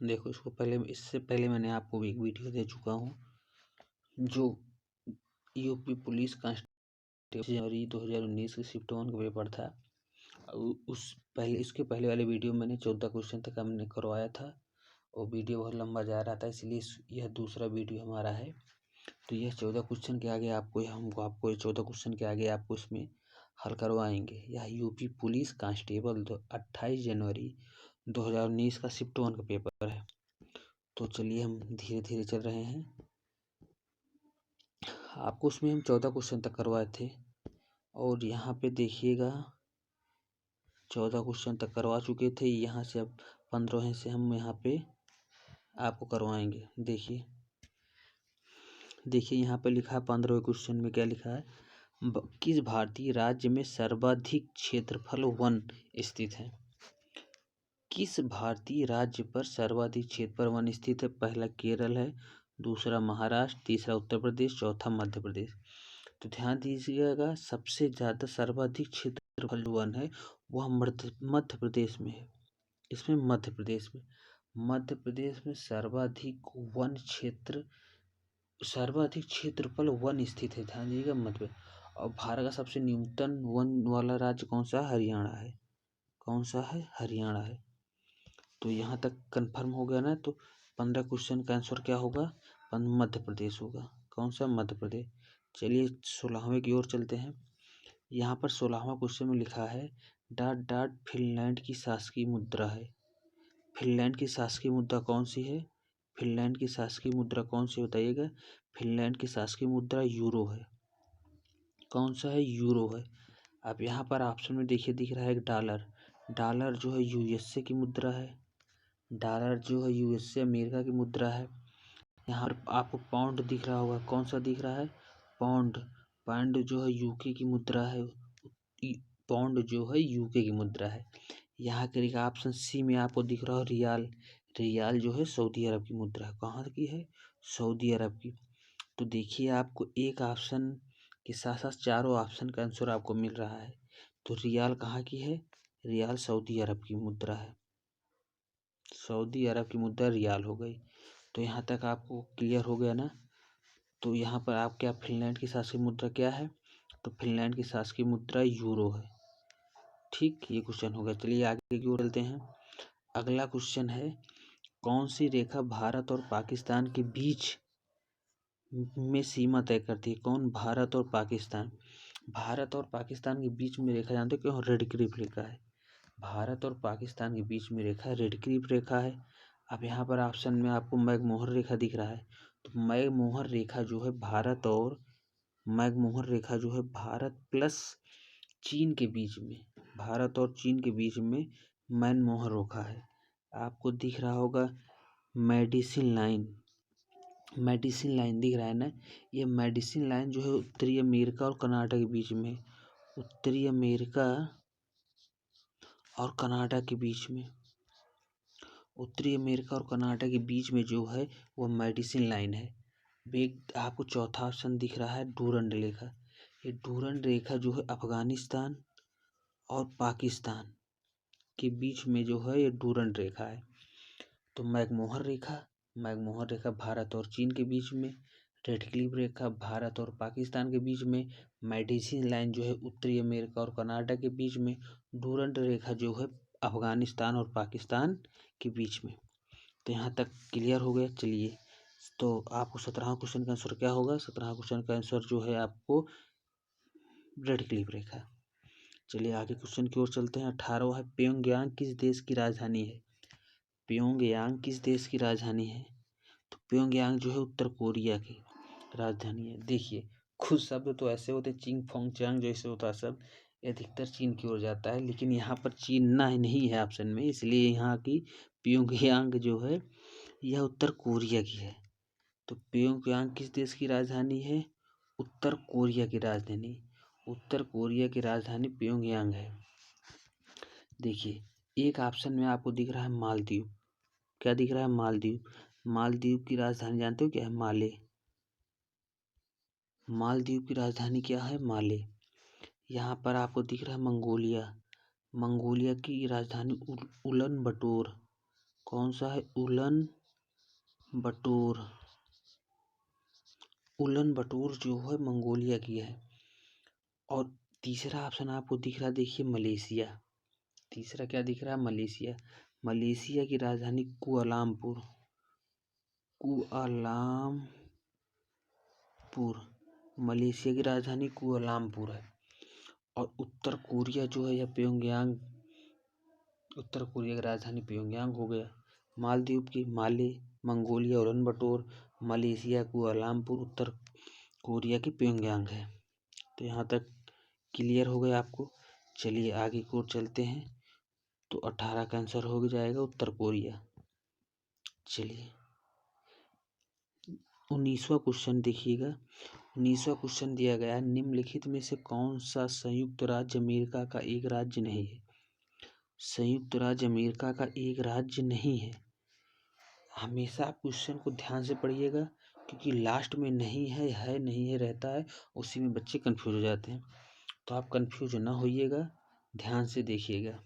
देखो इससे पहले मैंने आपको एक वीडियो दे चुका हूँ जो यूपी पुलिस कांस्टेबल जनवरी 2019 के शिफ्ट 1 का पेपर था। इसके पहले वाले वीडियो मैंने 14 क्वेश्चन तक हमने करवाया था और वीडियो बहुत लंबा जा रहा था, इसलिए यह दूसरा वीडियो हमारा है। तो यह 14 क्वेश्चन के आगे आपको 14 क्वेश्चन के आगे आपको इसमें हल करवाएंगे। यह यूपी पुलिस कांस्टेबल 28 जनवरी 2019 का शिफ्ट 1 का पेपर है। तो चलिए हम धीरे धीरे चल रहे हैं। आपको उसमें हम 14 क्वेश्चन तक करवाए थे और यहाँ पे देखिएगा 14 क्वेश्चन तक करवा चुके थे। यहाँ से अब 15वें से हम यहाँ पे आपको करवाएंगे। देखिए यहाँ पे लिखा है 15वें क्वेश्चन में क्या लिखा है, किस भारतीय राज्य में सर्वाधिक क्षेत्रफल वन स्थित है। किस भारतीय राज्य पर सर्वाधिक क्षेत्रफल वन स्थित है। पहला केरल है, दूसरा महाराष्ट्र, तीसरा उत्तर प्रदेश, चौथा मध्य प्रदेश। तो ध्यान दीजिएगा सबसे ज़्यादा सर्वाधिक क्षेत्रफल वन है वह मध्य प्रदेश में है। इसमें मध्य प्रदेश में सर्वाधिक क्षेत्रफल वन स्थित है। ध्यान दीजिएगा मध्य। और भारत का सबसे न्यूनतम वन वाला राज्य कौन सा है, हरियाणा है। कौन सा है, हरियाणा है। तो यहाँ तक कंफर्म हो गया ना। तो 15 क्वेश्चन का आंसर क्या होगा, मध्य प्रदेश होगा। कौन सा, मध्य प्रदेश। चलिए 16वें की ओर चलते हैं। यहाँ पर 16वां क्वेश्चन में लिखा है डॉट फिनलैंड की शासकीय मुद्रा है। फिनलैंड की शासकीय मुद्रा कौन सी है, फिनलैंड की शासकीय मुद्रा कौन सी बताइएगा। फिनलैंड की शासकीय मुद्रा यूरो है। कौन सा है, यूरो है। अब यहाँ पर ऑप्शन में देखिए दिख रहा है एक डॉलर जो है यूएसए की मुद्रा है। डॉलर जो है यूएसए अमेरिका की मुद्रा है। यहाँ पर आपको पाउंड दिख रहा होगा। कौन सा दिख रहा है, पाउंड जो है यूके की मुद्रा है। पाउंड जो है यूके की मुद्रा है। यहाँ के ऑप्शन सी में आपको दिख रहा है रियाल जो है सऊदी अरब की मुद्रा है। कहाँ की है, सऊदी अरब की। तो देखिए आपको एक ऑप्शन के साथ साथ चारों ऑप्शन का आंसर आपको मिल रहा है। तो रियाल कहाँ की है, रियाल सऊदी अरब की मुद्रा है। सऊदी अरब की मुद्रा रियाल हो गई। तो यहाँ तक आपको क्लियर हो गया ना। तो यहाँ पर आप क्या, फिनलैंड की शासकीय मुद्रा क्या है, तो फिनलैंड की शासकीय मुद्रा यूरो है। ठीक, ये क्वेश्चन हो गया। चलिए आगे की ओर चलते हैं। अगला क्वेश्चन है कौन सी रेखा भारत और पाकिस्तान के बीच में सीमा तय करती है। कौन, भारत और पाकिस्तान के बीच में रेखा जानते हो क्यों, रेड क्लिफ रेखा है। भारत और पाकिस्तान के बीच में रेखा रेड क्लिफ रेखा है। अब यहाँ पर ऑप्शन में आपको मैकमोहन रेखा दिख रहा है। तो मैकमोहन रेखा जो है भारत प्लस चीन के बीच में, भारत और चीन के बीच में मैकमोहन रेखा है। आपको दिख रहा होगा मेडिसिन लाइन दिख रहा है ना। ये मेडिसिन लाइन जो है उत्तरी अमेरिका और कनाडा के बीच में, उत्तरी अमेरिका और कनाडा के बीच में जो है वो मेडिसिन लाइन है। आपको चौथा ऑप्शन दिख रहा है डूरंड रेखा। ये डूरंड रेखा जो है अफगानिस्तान और पाकिस्तान के बीच में जो है ये डूरंड रेखा है। तो मैकमोहन रेखा भारत और चीन के बीच में, रेड क्लिफ रेखा भारत और पाकिस्तान के बीच में, मेडिसिन लाइन जो है उत्तरी अमेरिका और कनाडा के बीच में, डूरंड रेखा जो है अफगानिस्तान और पाकिस्तान के बीच में। तो यहाँ तक क्लियर हो गया। चलिए तो आपको 17वां क्वेश्चन का आंसर क्या होगा, 17वां क्वेश्चन का आंसर जो है आपको रेड क्लिफ रेखा। चलिए आगे क्वेश्चन की ओर चलते हैं। 18वां है प्योंगयांग किस देश की राजधानी है। प्योंगयांग किस देश की राजधानी है, तो प्योंगयांग जो है उत्तर कोरिया की राजधानी है। देखिए कुछ शब्द तो ऐसे होते चिंग फोंग चांग जैसे होता है शब्द, अधिकतर चीन की ओर जाता है, लेकिन यहाँ पर चीन ना नहीं है ऑप्शन में, इसलिए यहाँ की प्योंगयांग जो है यह उत्तर कोरिया की है। तो प्योंगयांग किस देश की राजधानी है, उत्तर कोरिया की राजधानी। उत्तर कोरिया की राजधानी प्योंगयांग है। देखिए एक ऑप्शन में आपको दिख रहा है मालदीव। क्या दिख रहा है, मालदीव की राजधानी जानते हो क्या है, माले। मालदीव की राजधानी क्या है, माले। यहाँ पर आपको दिख रहा है मंगोलिया की राजधानी उलन बटोर। कौन सा है? उलन बटोर। उलन बटोर जो है मंगोलिया की है। और तीसरा ऑप्शन आपको दिख रहा, देखिए मलेशिया। तीसरा क्या दिख रहा है? मलेशिया। मलेशिया की राजधानी कुआलालंपुर। कुआलालंपुर, मलेशिया की राजधानी कुआलालंपुर है। और उत्तर कोरिया जो है, या प्योंगयांग, उत्तर कोरिया की राजधानी प्योंगयांग हो गया। मालदीव की माले, मंगोलिया उलन बटोर, मलेशिया कुआलालंपुर, उत्तर कोरिया की प्योंगयांग है। तो यहाँ तक क्लियर हो गया आपको। चलिए आगे की ओर चलते हैं। तो 18 का आंसर हो जाएगा उत्तर कोरिया। चलिए 19वां क्वेश्चन देखिएगा। 19वां क्वेश्चन दिया गया है, निम्नलिखित में से कौन सा संयुक्त राज्य अमेरिका का एक राज्य नहीं है? संयुक्त राज्य अमेरिका का एक राज्य नहीं है। हमेशा क्वेश्चन को ध्यान से पढ़िएगा, क्योंकि लास्ट में नहीं है नहीं है रहता है, उसी में बच्चे कंफ्यूज हो जाते हैं। तो आप कंफ्यूज ना होइएगा, ध्यान से देखिएगा।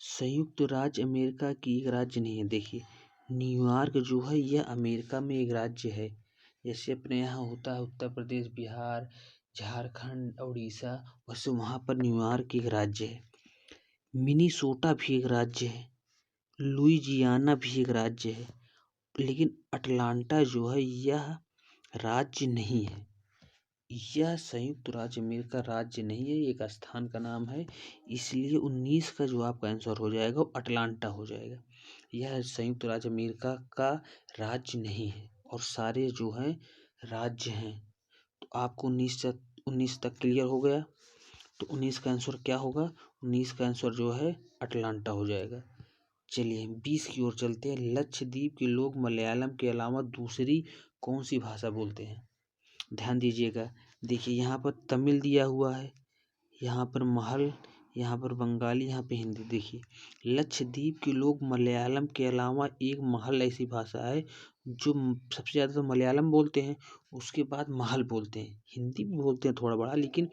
संयुक्त राज्य अमेरिका की एक राज्य नहीं है। देखिए न्यूयॉर्क जो है यह अमेरिका में एक राज्य है। जैसे अपने यहाँ होता है उत्तर प्रदेश, बिहार, झारखंड, उड़ीसा, वैसे वहाँ पर न्यूयॉर्क एक राज्य है। मिनीसोटा भी एक राज्य है, लुइजियाना भी एक राज्य है, लेकिन अटलांटा जो है यह राज्य नहीं है। यह संयुक्त राज्य अमेरिका राज्य नहीं है, एक स्थान का नाम है। इसलिए 19 का जो आपका आंसर हो जाएगा वो अटलांटा हो जाएगा। यह संयुक्त राज्य अमेरिका का राज्य नहीं है, और सारे जो हैं राज्य हैं। तो आपको 19 तक क्लियर हो गया। तो 19 का आंसर क्या होगा? 19 का आंसर जो है अटलांटा हो जाएगा। चलिए 20 की ओर चलते हैं। लक्षद्वीप के लोग मलयालम के अलावा दूसरी कौन सी भाषा बोलते हैं? ध्यान दीजिएगा। देखिए यहाँ पर तमिल दिया हुआ है, यहाँ पर महल, यहाँ पर बंगाली, यहाँ पे हिंदी। देखिए लक्षद्वीप के लोग मलयालम के अलावा एक महल ऐसी भाषा है जो सबसे ज़्यादा तो मलयालम बोलते हैं, उसके बाद महल बोलते हैं। हिंदी भी बोलते हैं थोड़ा बड़ा, लेकिन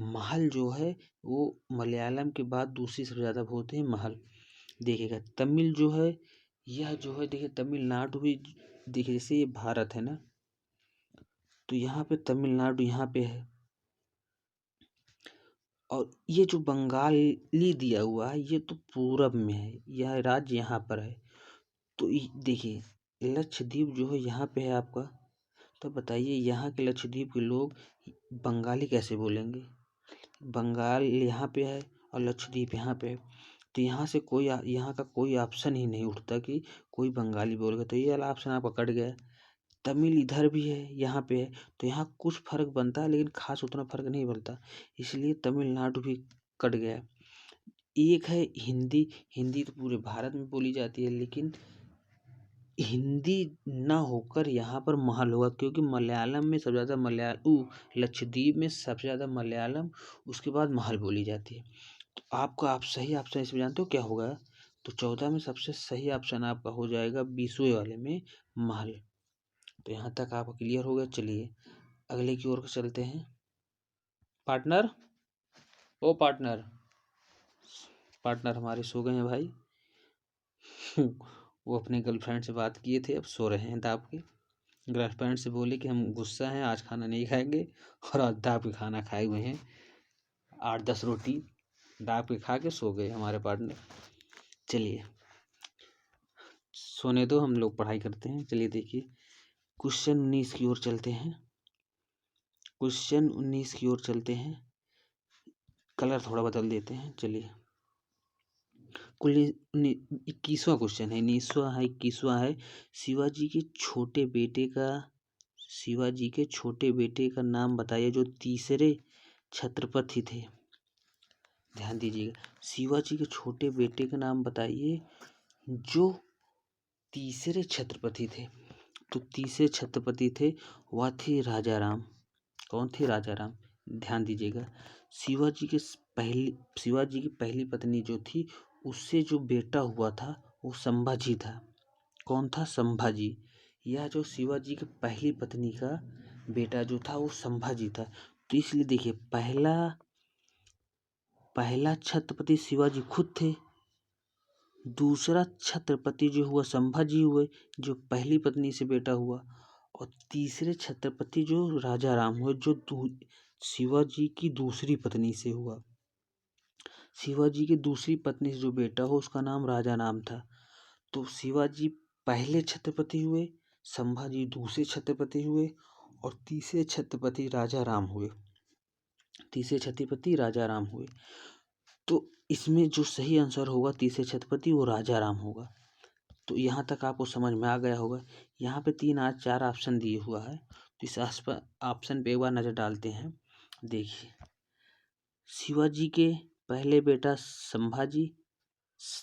महल जो है वो मलयालम के बाद दूसरी सबसे ज़्यादा बोलते हैं महल। देखिएगा तमिल जो है, यह जो है देखिए तमिलनाडु भी, देखिए जैसे ये भारत है ना, तो यहाँ पे तमिलनाडु यहाँ पे है। और ये जो बंगाली दिया हुआ है ये तो पूरब में है, यह राज्य यहाँ पर है। तो देखिए लक्षद्वीप जो है यहाँ पे है आपका। तो बताइए यहाँ के लक्षद्वीप के लोग बंगाली कैसे बोलेंगे? बंगाल यहाँ पे है और लक्षद्वीप यहाँ पे है, तो यहाँ से कोई यहाँ का कोई ऑप्शन ही नहीं उठता कि कोई बंगाली बोलेगा। तो ये वाला ऑप्शन आपका कट गया। तमिल इधर भी है, यहाँ पे है, तो यहाँ कुछ फर्क बनता है, लेकिन खास उतना फर्क नहीं बनता, इसलिए तमिलनाडु भी कट गया। एक है हिंदी। हिंदी तो पूरे भारत में बोली जाती है, लेकिन हिंदी ना होकर यहाँ पर महल होगा, क्योंकि मलयालम में सबसे ज़्यादा लक्षद्वीप में सबसे ज़्यादा मलयालम, उसके बाद महल बोली जाती है। तो आपका आप सही ऑप्शन इसमें जानते हो क्या होगा? तो 14 में सबसे सही ऑप्शन आपका हो जाएगा 20वें वाले में महल। तो यहाँ तक आपका क्लियर हो गया। चलिए अगले की ओर चलते हैं। पार्टनर, ओ पार्टनर, पार्टनर हमारे सो गए हैं भाई। वो अपने गर्लफ्रेंड से बात किए थे, अब सो रहे हैं दाब के। गर्लफ्रेंड से बोले कि हम गुस्सा हैं, आज खाना नहीं खाएंगे, और आज दाब के खाना खाए हुए हैं, 8-10 रोटी दाब के खा के सो गए हमारे पार्टनर। चलिए सोने दो, हम लोग पढ़ाई करते हैं। चलिए देखिए क्वेश्चन 19 की ओर चलते हैं। क्वेश्चन 19 की ओर चलते हैं, कलर थोड़ा बदल देते हैं। चलिए कुल 21वां क्वेश्चन है, 19वां है, 21वां है। शिवाजी के छोटे बेटे का नाम बताइए जो तीसरे छत्रपति थे। ध्यान दीजिएगा, शिवाजी के छोटे बेटे का नाम बताइए जो तीसरे छत्रपति थे। तो तीसरे छत्रपति थे, वह थे राजा राम। कौन थे? राजा राम। ध्यान दीजिएगा, शिवाजी की पहली पत्नी जो थी, उससे जो बेटा हुआ था वो संभाजी था। कौन था? संभाजी। यह जो शिवाजी की पहली पत्नी का बेटा जो था वो संभाजी था। तो इसलिए देखिए पहला छत्रपति शिवाजी खुद थे, दूसरा छत्रपति जो हुआ संभाजी हुए, जो पहली पत्नी से बेटा हुआ। और तीसरे छत्रपति जो राजा राम हुए, जो शिवाजी की दूसरी पत्नी से हुआ। शिवाजी की दूसरी पत्नी से जो बेटा हो उसका नाम राजा राम था। तो शिवाजी पहले छत्रपति हुए, संभाजी दूसरे छत्रपति हुए, और तीसरे छत्रपति राजा राम हुए। तीसरे छत्रपति राजा राम हुए। तो इसमें जो सही आंसर होगा तीसरे छत्रपति वो राजा राम होगा। तो यहाँ तक आपको समझ में आ गया होगा। यहाँ पे 3 4 ऑप्शन दिए हुआ है, तो इस ऑप्शन पे एक बार नजर डालते हैं। देखिए, शिवाजी के पहले बेटा संभाजी,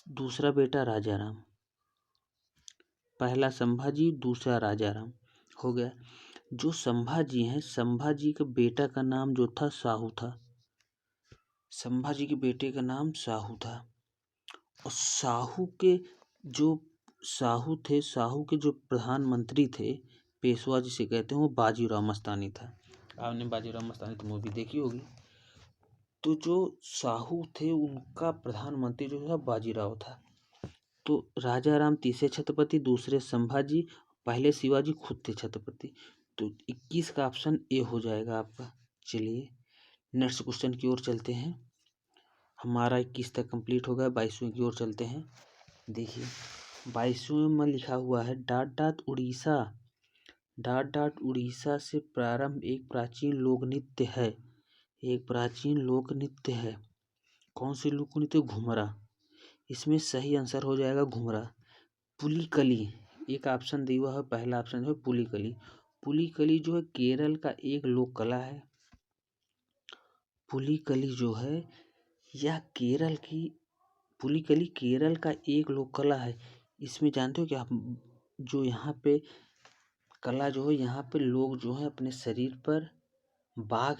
दूसरा बेटा राजा राम। पहला संभाजी, दूसरा राजा राम हो गया। जो संभाजी हैं, संभाजी के बेटा का नाम जो था साहू था। संभाजी के बेटे का नाम साहू था। और साहू के जो प्रधानमंत्री थे, पेशवा जिसे कहते हैं, वो बाजीराव मस्तानी था। आपने बाजीराव मस्तानी तो मूवी देखी होगी। तो जो साहू थे उनका प्रधानमंत्री जो था बाजीराव था। तो राजा राम तीसरे छत्रपति, दूसरे संभाजी, पहले शिवाजी खुद थे छत्रपति। तो 21 का ऑप्शन ए हो जाएगा आपका। चलिए नेक्स्ट क्वेश्चन की ओर चलते हैं। हमारा 21 तक कंप्लीट हो गया, 22वें की ओर चलते हैं। देखिए 22वें में लिखा हुआ है dot dot Orissa. Dot dot Orissa से प्रारंभ एक प्राचीन लोक नृत्य है। एक प्राचीन लोक नृत्य है। कौन सी लोक नृत्य? घुमरा। इसमें सही आंसर हो जाएगा घुमरा। पुलिकली एक ऑप्शन दिया हुआ है, पहला ऑप्शन है पुलिकली। पुलिकली जो है केरल का एक लोक कला है। पुलिकली जो है यह केरल की, पुलिकली केरल का एक लोक कला है। इसमें जानते हो क्या, जो यहाँ पे कला जो है, यहाँ पे लोग जो है अपने शरीर पर बाघ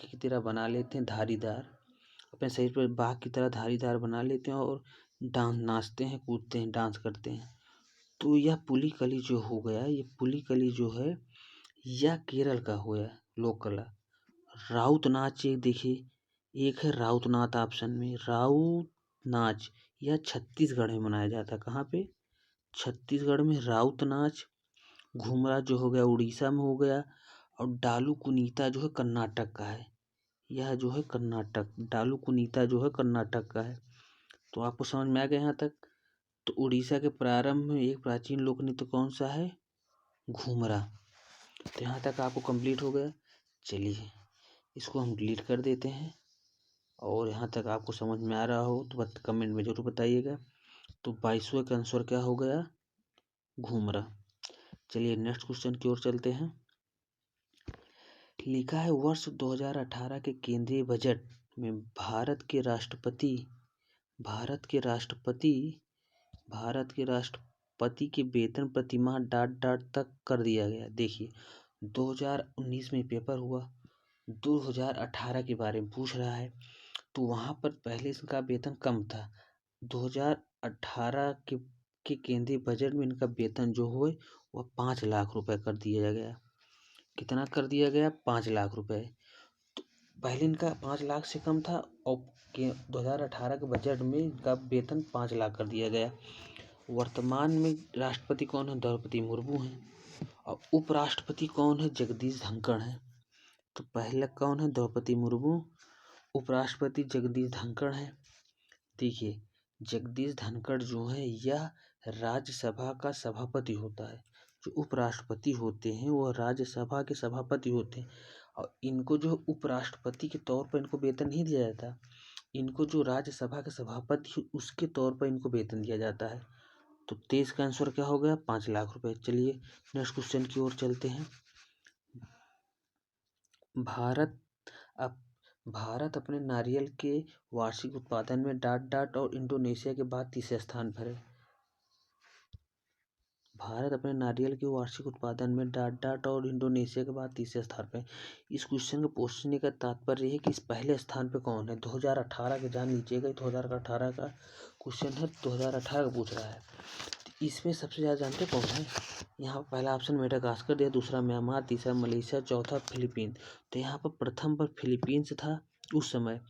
की तरह बना लेते हैं धारीदार। अपने शरीर पर बाघ की तरह धारीदार बना लेते हैं और नाचते हैं, कूदते हैं, डांस करते हैं। तो यह पुलिकली जो हो गया, ये पुलिकली जो है यह केरल का हो गया लोक कला। राउत नाच एक देखिए, एक है राउत नाच ऑप्शन में। राउत नाच यह छत्तीसगढ़ में मनाया जाता है। कहाँ पे? छत्तीसगढ़ में राउत नाच। घुमरा जो हो गया उड़ीसा में हो गया। और डालू कुनीता जो है कर्नाटक का है। यह जो है कर्नाटक, डालू कुनीता जो है कर्नाटक का है। तो आपको समझ में आ गया यहाँ तक। तो उड़ीसा के प्रारंभ में एक प्राचीन लोक नृत्य कौन सा है? घुमरा। तो यहाँ तक आपको कंप्लीट हो गया। चलिए इसको हम डिलीट कर देते हैं। और यहाँ तक आपको समझ में आ रहा हो तो कमेंट में जरूर बताइएगा। तो 22वें का आंसर क्या हो गया? घुमरा। चलिए नेक्स्ट क्वेश्चन की ओर चलते हैं। लिखा है वर्ष 2018 के केंद्रीय बजट में भारत के राष्ट्रपति के वेतन प्रतिमाह डाट तक कर दिया गया। देखिए 2019 में पेपर हुआ, 2018 के बारे में पूछ रहा है। तो वहाँ पर पहले इसका वेतन कम था। 2018 के केंद्रीय बजट में इनका वेतन जो हुए वह 5 लाख रुपए कर दिया गया। कितना कर दिया गया? 5 लाख रुपए। तो पहले इनका 5 लाख से कम था और 2018 के बजट में इनका वेतन 5 लाख कर दिया गया। वर्तमान में राष्ट्रपति कौन है? द्रौपदी मुर्मू हैं। और उपराष्ट्रपति कौन है? जगदीश धनखड़ हैं। तो पहला कौन है? द्रौपदी मुर्मू। उपराष्ट्रपति जगदीश धनखड़ हैं। देखिए जगदीश धनखड़ जो है यह राज्यसभा का सभापति होता है। जो उपराष्ट्रपति होते हैं वह राज्यसभा के सभापति होते हैं। और इनको जो उपराष्ट्रपति के तौर पर इनको वेतन नहीं दिया जाता। इनको जो राज्यसभा के सभापति उसके तौर पर इनको वेतन दिया जाता है। तो 23 का आंसर क्या हो गया? 5 लाख रुपए। चलिए नेक्स्ट क्वेश्चन की ओर चलते हैं। भारत अपने नारियल के वार्षिक उत्पादन में डाट और इंडोनेशिया के बाद तीसरे स्थान पर है। भारत अपने नारियल के वार्षिक उत्पादन में डाट और इंडोनेशिया के बाद तीसरे स्थान पर है। इस क्वेश्चन को पूछने का तात्पर्य है कि इस पहले स्थान पे कौन है। 2018 के जान लीजिएगा, 2018 का क्वेश्चन है, 2018 का पूछ रहा है। तो इसमें सबसे ज़्यादा जानते कौन है? यहाँ पहला ऑप्शन मेडागास्कर दिया, दूसरा म्यांमार, तीसरा मलेशिया, चौथा फिलीपीन। तो यहाँ पर प्रथम पर फिलीपींस था उस समय,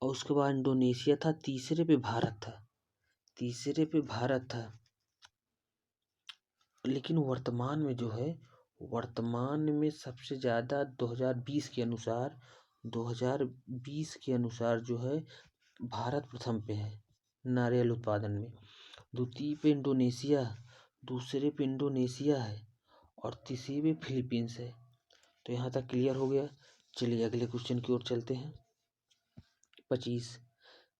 और उसके बाद इंडोनेशिया था, तीसरे पे भारत था। तीसरे पे भारत था। लेकिन वर्तमान में सबसे ज़्यादा 2020 के अनुसार जो है भारत प्रथम पे है नारियल उत्पादन में। द्वितीय पे दूसरे पे इंडोनेशिया है और तीसरे पे फिलीपींस है। तो यहाँ तक क्लियर हो गया। चलिए अगले क्वेश्चन की ओर चलते हैं।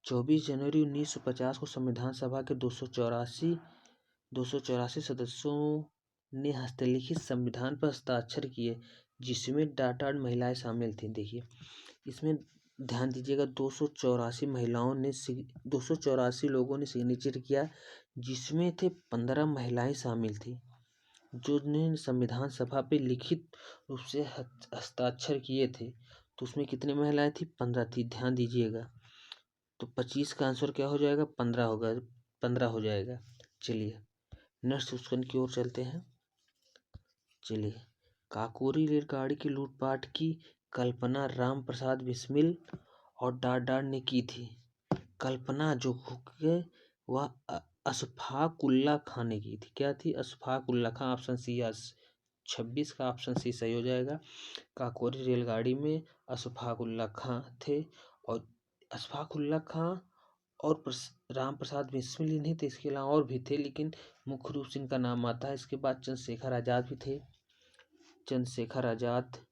24 जनवरी 1950 को संविधान सभा के 284 सदस्यों ने हस्तलिखित संविधान पर हस्ताक्षर किए, जिसमें 68 महिलाएं शामिल थीं। देखिए इसमें ध्यान दीजिएगा, 284 लोगों ने सिग्नेचर किया, जिसमें थे 15 महिलाएं शामिल थी, जो ने संविधान सभा पे लिखित रूप से हस्ताक्षर किए थे। तो उसमें कितनी महिलाएं थी? 15 थी। ध्यान दीजिएगा। तो 25 का आंसर क्या हो जाएगा? 15 होगा, 15 हो जाएगा। चलिए नेक्स्ट क्वेश्चन की ओर चलते हैं। चलिए, काकोरी रेलगाड़ी की लूटपाट की कल्पना राम प्रसाद बिस्मिल और डाड ने की थी। कल्पना जो वह अशफाक उल्ला खां ने की थी। क्या थी? अशफाक उल्ला खां। ऑप्शन सी 26 का ऑप्शन सी सही हो जाएगा। काकोरी रेलगाड़ी में अशफाक उल्ला खां थे, और अशफाक उल्ला खां और राम प्रसाद बिस्मिल ही नहीं थे, इसके अलावा और भी थे, लेकिन मुख्य रूप से इनका नाम आता है। इसके बाद चंद्रशेखर आज़ाद भी थे। चंद्रशेखर आज़ाद,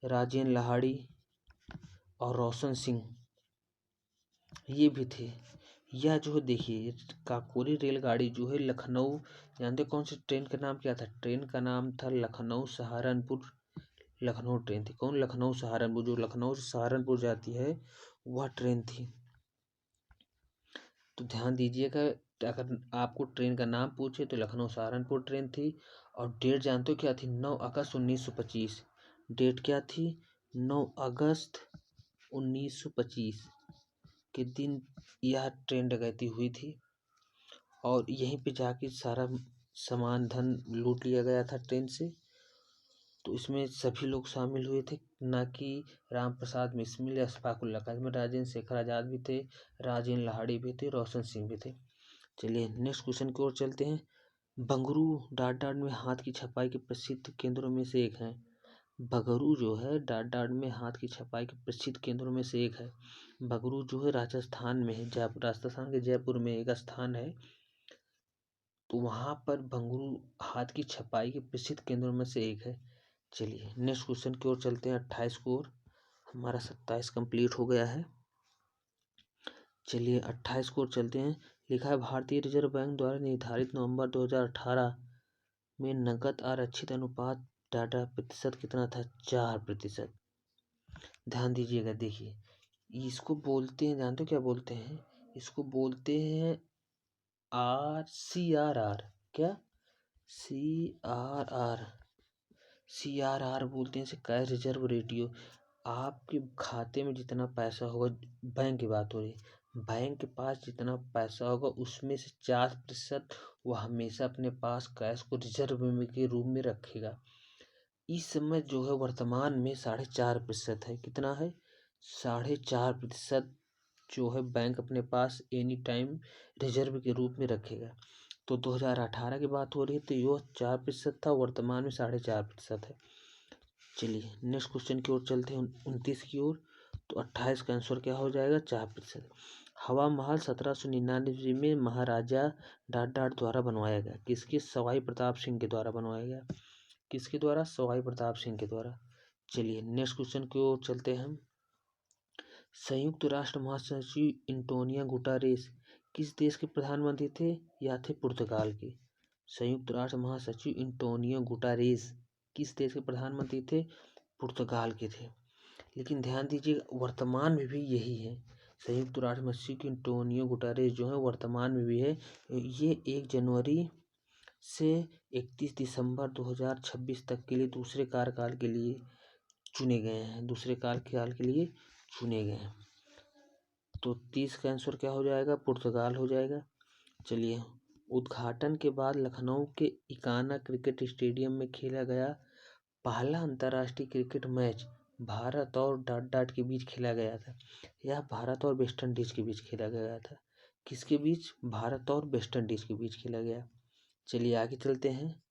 राजेंद्र लाहिड़ी और रोशन सिंह, ये भी थे। यह जो है देखिए, काकोरी रेलगाड़ी जो है लखनऊ, जानते कौन सी ट्रेन का नाम क्या था? ट्रेन का नाम था लखनऊ सहारनपुर। लखनऊ ट्रेन थी। कौन? लखनऊ सहारनपुर। जो लखनऊ से सहारनपुर जाती है वह ट्रेन थी। तो ध्यान दीजिएगा, अगर आपको ट्रेन का नाम पूछे तो लखनऊ सहारनपुर ट्रेन थी। और डेट जानते हो क्या थी? 9 अगस्त 1925। डेट क्या थी? 9 अगस्त 1925 के दिन यह ट्रेन डकैती हुई थी, और यहीं पे जाके सारा सामान धन लूट लिया गया था ट्रेन से। तो इसमें सभी लोग शामिल हुए थे, ना कि राम प्रसाद बिस्मिल या अशफाक उल्ला खां। इसमें राजेंद्र शेखर आज़ाद भी थे, राजेंद्र लाहिड़ी भी थे, रोशन सिंह भी थे। चलिए नेक्स्ट क्वेश्चन की ओर चलते हैं। बंगरू डाड में हाथ की छपाई के प्रसिद्ध केंद्रों में से एक है। बगरू जो है डाड में हाथ की छपाई के प्रसिद्ध केंद्रों में से एक है। बगरू जो है राजस्थान में है, राजस्थान के जयपुर में एक स्थान है। तो वहाँ पर बंगरू हाथ की छपाई के प्रसिद्ध केंद्रों में से एक है। चलिए नेक्स्ट क्वेश्चन की ओर चलते हैं। 28 को ओर, हमारा 27 कंप्लीट हो गया है। चलिए 28 को ओर चलते हैं। लिखा है, भारतीय रिजर्व बैंक द्वारा निर्धारित नवंबर 2018 में नकद आरक्षित अनुपात डाटा प्रतिशत कितना था? 4%। ध्यान दीजिएगा। देखिए इसको बोलते हैं, जानते हो क्या बोलते हैं? इसको बोलते हैं CRR। क्या? CRR बोलते हैं इसे, कैश रिजर्व रेटियो। आपके खाते में जितना पैसा होगा, बैंक की बात हो रही है, बैंक के पास जितना पैसा होगा उसमें से 4% वह हमेशा अपने पास कैश को रिजर्व में के रूप में रखेगा। इस समय जो है वर्तमान में 4.5% है। कितना है? 4.5% जो है बैंक अपने पास एनी टाइम रिजर्व के रूप में रखेगा। तो 2018 की बात हो रही है, तो यह 4% था, वर्तमान में 4.5% है। चलिए नेक्स्ट क्वेश्चन की ओर चलते हैं। 29 की ओर। तो 28 का आंसर क्या हो जाएगा? 4%। हवा महल 1799 में महाराजा डाड द्वारा बनवाया गया। किसके? सवाई प्रताप सिंह के द्वारा बनवाया गया। किसके द्वारा? सवाई प्रताप सिंह के द्वारा। चलिए नेक्स्ट क्वेश्चन की ओर चलते हैं। संयुक्त राष्ट्र महासचिव एंटोनियो गुटेरेस किस देश के प्रधानमंत्री थे? या थे पुर्तगाल के। संयुक्त राष्ट्र महासचिव एंटोनियो गुटेरेस किस देश के प्रधानमंत्री थे? पुर्तगाल के थे। लेकिन ध्यान दीजिए, वर्तमान में भी यही है। संयुक्त राष्ट्र महासचिव एंटोनियो गुटेरेस जो है वर्तमान में भी है। ये 1 जनवरी से 31 दिसंबर 2026 तक के लिए दूसरे कार्यकाल के लिए चुने गए हैं। तो 30 का आंसर क्या हो जाएगा? पुर्तगाल हो जाएगा। चलिए, उद्घाटन के बाद लखनऊ के इकाना क्रिकेट स्टेडियम में खेला गया पहला अंतर्राष्ट्रीय क्रिकेट मैच भारत और डाड के बीच खेला गया था। यह भारत और वेस्ट इंडीज के बीच खेला गया था। किसके बीच? भारत और वेस्ट इंडीज के बीच खेला गया। चलिए आगे चलते हैं।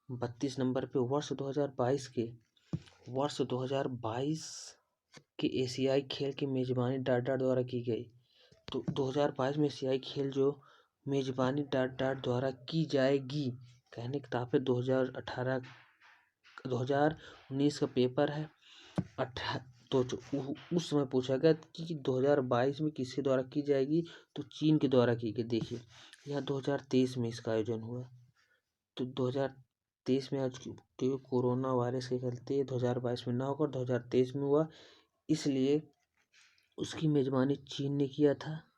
32 नंबर पे वर्ष 2022 के एशियाई खेल की मेजबानी डाट द्वारा की गई। तो 2022 में एशियाई खेल जो मेजबानी डाट द्वारा की जाएगी, कहने का तात्पर्य 2019 का पेपर है। तो उस समय पूछा गया कि 2022 में किसके द्वारा की जाएगी, तो चीन के द्वारा की गई। देखिए यहाँ 2023 में इसका आयोजन हुआ, तो 2023 में आज क्योंकि कोरोना वायरस के चलते 2022 में ना होकर 2023 में हुआ, इसलिए उसकी मेजबानी चीन ने किया था।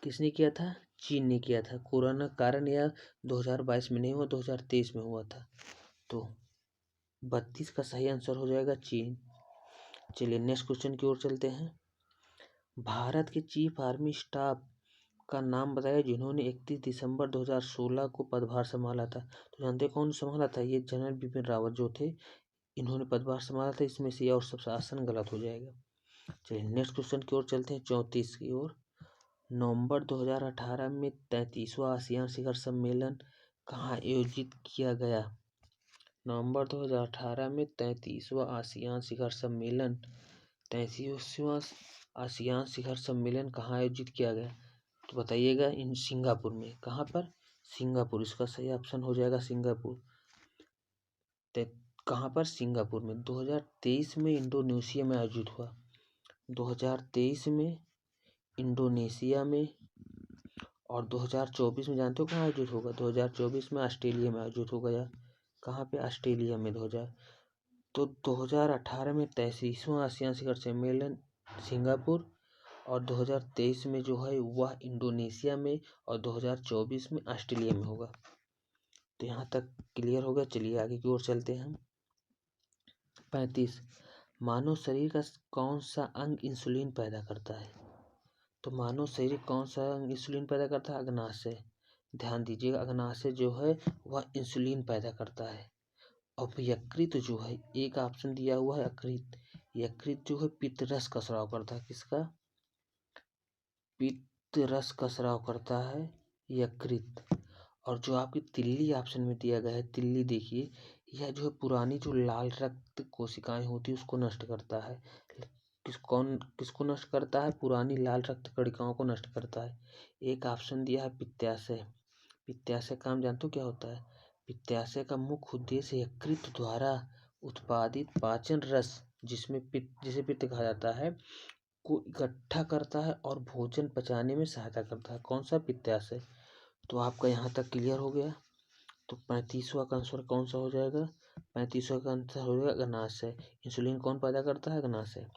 किसने किया था? चीन ने किया था। कोरोना कारण यह 2022 में नहीं हुआ, 2023 में हुआ था। तो 32 का सही आंसर हो जाएगा चीन। चलिए नेक्स्ट क्वेश्चन की ओर चलते हैं। भारत के चीफ आर्मी स्टाफ का नाम बताया जिन्होंने 31 दिसंबर 2016 को पदभार संभाला था। तो जानते कौन संभाला था? ये जनरल बिपिन रावत जो थे, इन्होंने पदभार संभाला था। इसमें से और सब आसन गलत हो जाएगा। चलिए नेक्स्ट क्वेश्चन की ओर चलते हैं, 34 की ओर। नवंबर 2018 में 33वां आसियान शिखर सम्मेलन कहाँ आयोजित किया गया? नवंबर 2018 में 33वां आसियान शिखर सम्मेलन 33वां आसियान शिखर सम्मेलन कहाँ आयोजित किया गया? तो बताइएगा। इन सिंगापुर में। कहाँ पर? सिंगापुर। इसका सही ऑप्शन हो जाएगा सिंगापुर। कहाँ पर? सिंगापुर में। 2023 में इंडोनेशिया में आयोजित हुआ। 2023 में इंडोनेशिया में, और 2024 में जानते हो कहाँ आयोजित होगा? 2024 में ऑस्ट्रेलिया में आयोजित हो गया। कहाँ पे? ऑस्ट्रेलिया में। 2018 में 33वां आसियान शिखर सम्मेलन सिंगापुर, और 2023 में जो है वह इंडोनेशिया में, और 2024 में ऑस्ट्रेलिया में होगा। तो यहाँ तक क्लियर हो गया। चलिए आगे की ओर चलते हैं। 35 मानव शरीर का कौन सा अंग इंसुलिन पैदा करता है? तो मानव शरीर कौन सा अंग इंसुलिन पैदा करता है? अग्नाशय। ध्यान दीजिएगा, अग्नाशय जो है वह इंसुलिन पैदा करता है। अब यकृत जो है, एक ऑप्शन दिया हुआ है यकृत। यकृत जो है पित्त रस का स्राव करता है। किसका? पित्त रस का स्राव करता है यकृत। और जो आपकी तिल्ली ऑप्शन में दिया गया है, तिल्ली देखिए, यह जो है पुरानी जो लाल रक्त कोशिकाएं होती है उसको नष्ट करता है। किसको नष्ट करता है? पुरानी लाल रक्त कणिकाओं को नष्ट करता है। एक ऑप्शन दिया है पित्ताशय। पित्ताशय काम जानते हो क्या होता है? पित्ताशय का मुख्य उद्देश्य यकृत द्वारा उत्पादित पाचन रस, जिसे पित्त कहा जाता है, को इकट्ठा करता है और भोजन पचाने में सहायता करता है। कौन सा? पित्ताशय। तो आपका यहाँ तक क्लियर हो गया। तो 35वां का आंसर कौन सा हो जाएगा? 35वां का आंसर हो जाएगा अग्नाशय। इंसुलिन कौन पैदा करता है? अग्नाशय।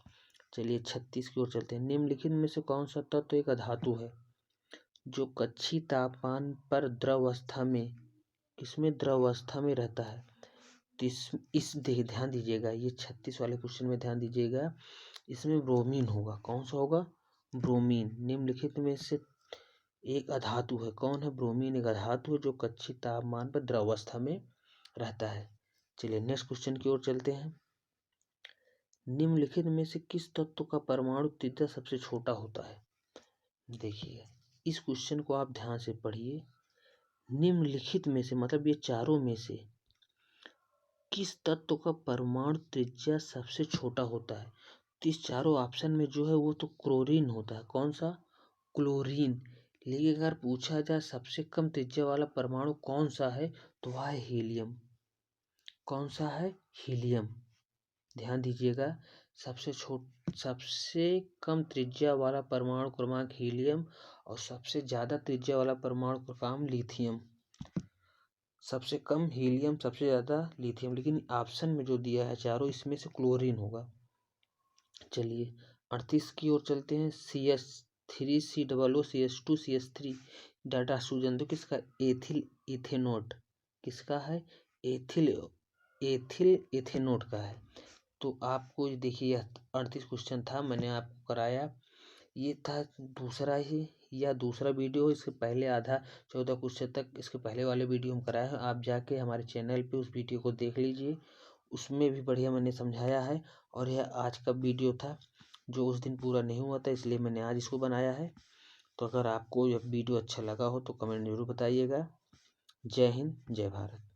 चलिए 36 की ओर चलते हैं। निम्नलिखित में से कौन सा तत्व एक अधातु है जो कक्षीय तापमान पर द्रवावस्था में, किसमें? द्रवावस्था में रहता है? तो ध्यान दीजिएगा, ये 36 वाले क्वेश्चन में ध्यान दीजिएगा। इसमें ब्रोमीन होगा। कौन सा होगा? ब्रोमीन। निम्नलिखित में से एक अधातु है। कौन है? ब्रोमीन एक अधातु है जो कक्षीय तापमान पर द्रवावस्था में रहता है। चलिए नेक्स्ट क्वेश्चन की ओर चलते हैं। निम्नलिखित में से किस तत्व का परमाणु त्रिज्या सबसे छोटा होता है? देखिए इस क्वेश्चन को आप ध्यान से पढ़िए। निम्नलिखित में से मतलब ये चारों में से किस तत्व का परमाणु त्रिज्या सबसे छोटा होता है? तो इस चारों ऑप्शन में जो है वो तो क्लोरीन होता है। कौन सा? क्लोरीन। लेकिन अगर पूछा जाए सबसे कम त्रिज्या वाला परमाणु कौन सा है, तो वह है हीलियम। कौन सा है? हीलियम। ध्यान दीजिएगा, सबसे कम त्रिज्या वाला परमाणु क्रमांक हीलियम, और सबसे ज्यादा त्रिज्या वाला परमाणु क्रमांक लिथियम। सबसे कम हीलियम, सबसे ज्यादा लिथियम, लेकिन ऑप्शन में जो दिया है चारों, इसमें से क्लोरीन होगा। चलिए 38 की ओर चलते हैं। CH3COO CH2CH3 डाटा सूजन तो किसका? एथिल इथेनोट। किसका है? एथिल इथेनोट का है। तो आपको देखिए 38 क्वेश्चन था, मैंने आपको कराया। ये था दूसरा वीडियो। इसके पहले आधा 14 क्वेश्चन तक इसके पहले वाले वीडियो हम कराए हैं। आप जाके हमारे चैनल पे उस वीडियो को देख लीजिए, उसमें भी बढ़िया मैंने समझाया है। और यह आज का वीडियो था जो उस दिन पूरा नहीं हुआ था, इसलिए मैंने आज इसको बनाया है। तो अगर आपको यह वीडियो अच्छा लगा हो तो कमेंट जरूर बताइएगा। जय हिंद, जय भारत।